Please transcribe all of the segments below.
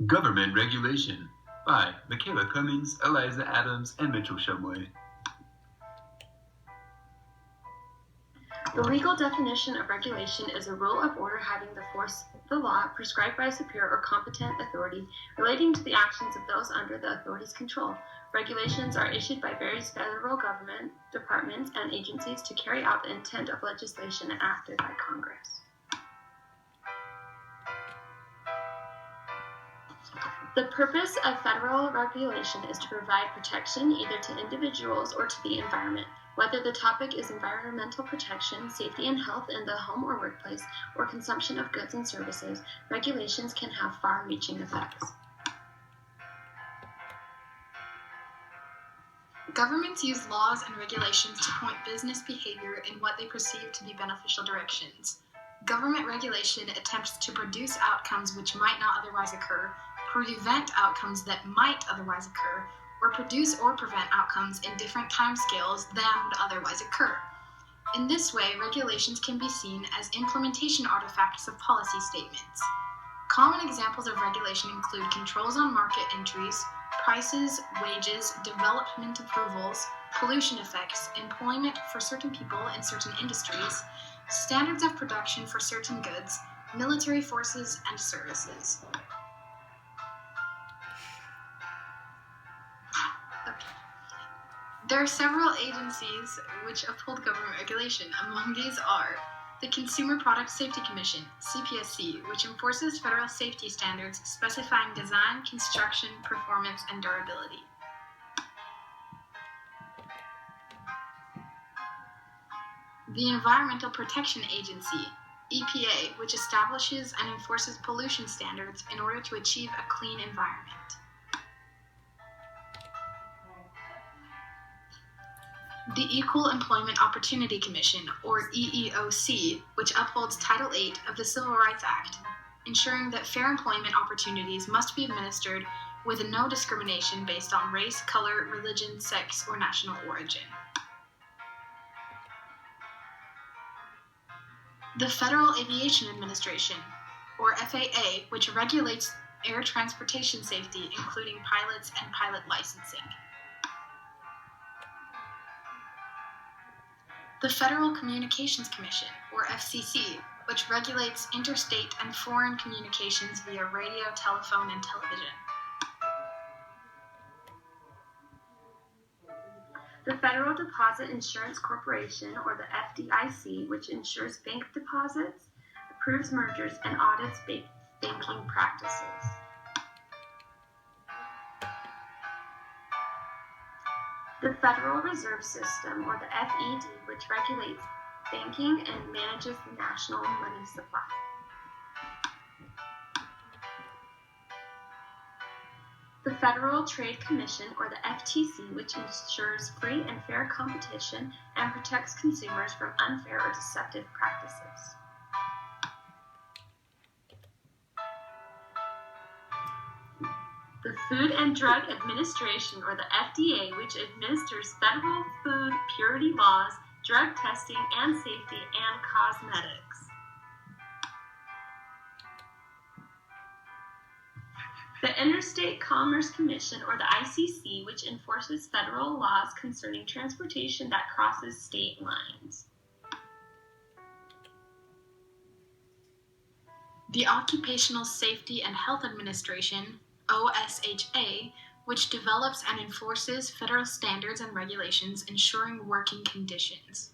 Government Regulation by Michaela Cummings, Eliza Adams, and Mitchell Shumway. The legal definition of regulation is a rule of order having the force of the law prescribed by a superior or competent authority relating to the actions of those under the authority's control. Regulations are issued by various federal government departments and agencies to carry out the intent of legislation enacted by Congress. The purpose of federal regulation is to provide protection either to individuals or to the environment. Whether the topic is environmental protection, safety and health in the home or workplace, or consumption of goods and services, regulations can have far-reaching effects. Governments use laws and regulations to point business behavior in what they perceive to be beneficial directions. Government regulation attempts to produce outcomes which might not otherwise occur, prevent outcomes that might otherwise occur, or produce or prevent outcomes in different timescales than would otherwise occur. In this way, regulations can be seen as implementation artifacts of policy statements. Common examples of regulation include controls on market entries, prices, wages, development approvals, pollution effects, employment for certain people in certain industries, standards of production for certain goods, military forces, and services. There are several agencies which uphold government regulation. Among these are the Consumer Product Safety Commission, CPSC, which enforces federal safety standards specifying design, construction, performance, and durability. The Environmental Protection Agency, EPA, which establishes and enforces pollution standards in order to achieve a clean environment. The Equal Employment Opportunity Commission, or EEOC, which upholds Title VIII of the Civil Rights Act, ensuring that fair employment opportunities must be administered with no discrimination based on race, color, religion, sex, or national origin. The Federal Aviation Administration, or FAA, which regulates air transportation safety, including pilots and pilot licensing. The Federal Communications Commission, or FCC, which regulates interstate and foreign communications via radio, telephone, and television. The Federal Deposit Insurance Corporation, or the FDIC, which insures bank deposits, approves mergers, and audits banking practices. The Federal Reserve System, or the FED, which regulates banking and manages the national money supply. The Federal Trade Commission, or the FTC, which ensures free and fair competition and protects consumers from unfair or deceptive practices. The Food and Drug Administration, or the FDA, which administers federal food purity laws, drug testing and safety, and cosmetics. The Interstate Commerce Commission, or the ICC, which enforces federal laws concerning transportation that crosses state lines. The Occupational Safety and Health Administration, OSHA, which develops and enforces federal standards and regulations ensuring working conditions.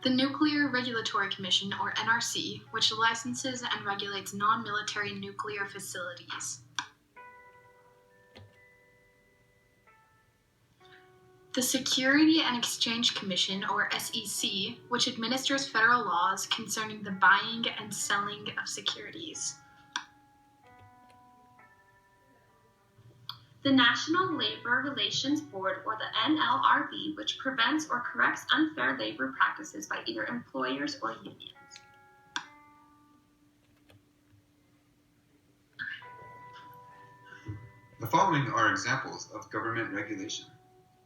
The Nuclear Regulatory Commission, or NRC, which licenses and regulates non-military nuclear facilities. The Security and Exchange Commission, or SEC, which administers federal laws concerning the buying and selling of securities. The National Labor Relations Board, or the NLRB, which prevents or corrects unfair labor practices by either employers or unions. The following are examples of government regulation.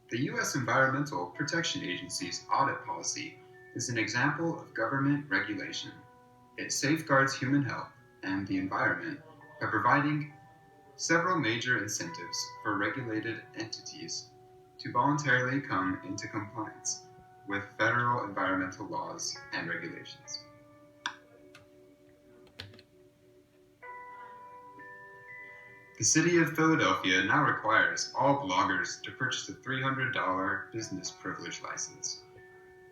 The U.S. Environmental Protection Agency's audit policy is an example of government regulation. It safeguards human health and the environment by providing several major incentives for regulated entities to voluntarily come into compliance with federal environmental laws and regulations. The City of Philadelphia now requires all bloggers to purchase a $300 business privilege license.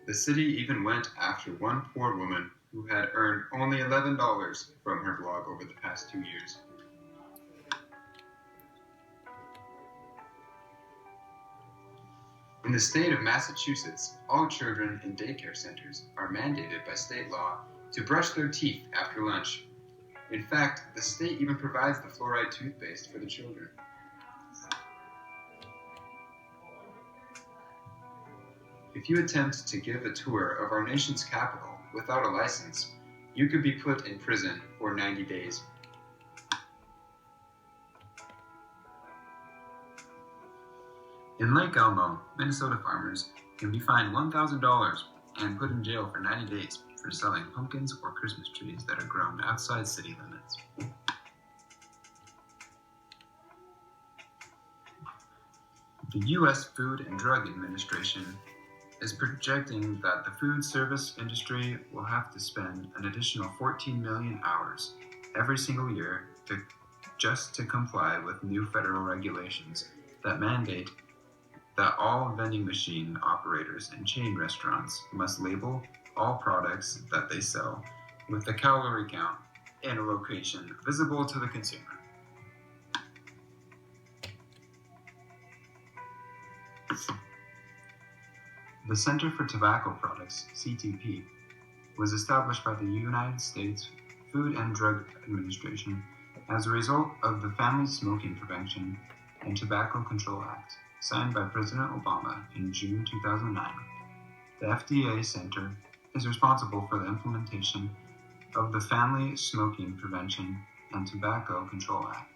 The city even went after one poor woman who had earned only $11 from her blog over the past 2 years. In the state of Massachusetts, all children in daycare centers are mandated by state law to brush their teeth after lunch. In fact, the state even provides the fluoride toothpaste for the children. If you attempt to give a tour of our nation's capital without a license, you could be put in prison for 90 days. In Lake Elmo, Minnesota farmers can be fined $1,000 and put in jail for 90 days for selling pumpkins or Christmas trees that are grown outside city limits. The U.S. Food and Drug Administration is projecting that the food service industry will have to spend an additional 14 million hours every single year just to comply with new federal regulations that mandate that all vending machine operators and chain restaurants must label all products that they sell with the calorie count in a location visible to the consumer. The Center for Tobacco Products, CTP, was established by the United States Food and Drug Administration as a result of the Family Smoking Prevention and Tobacco Control Act, signed by President Obama in June 2009. The FDA Center is responsible for the implementation of the Family Smoking Prevention and Tobacco Control Act,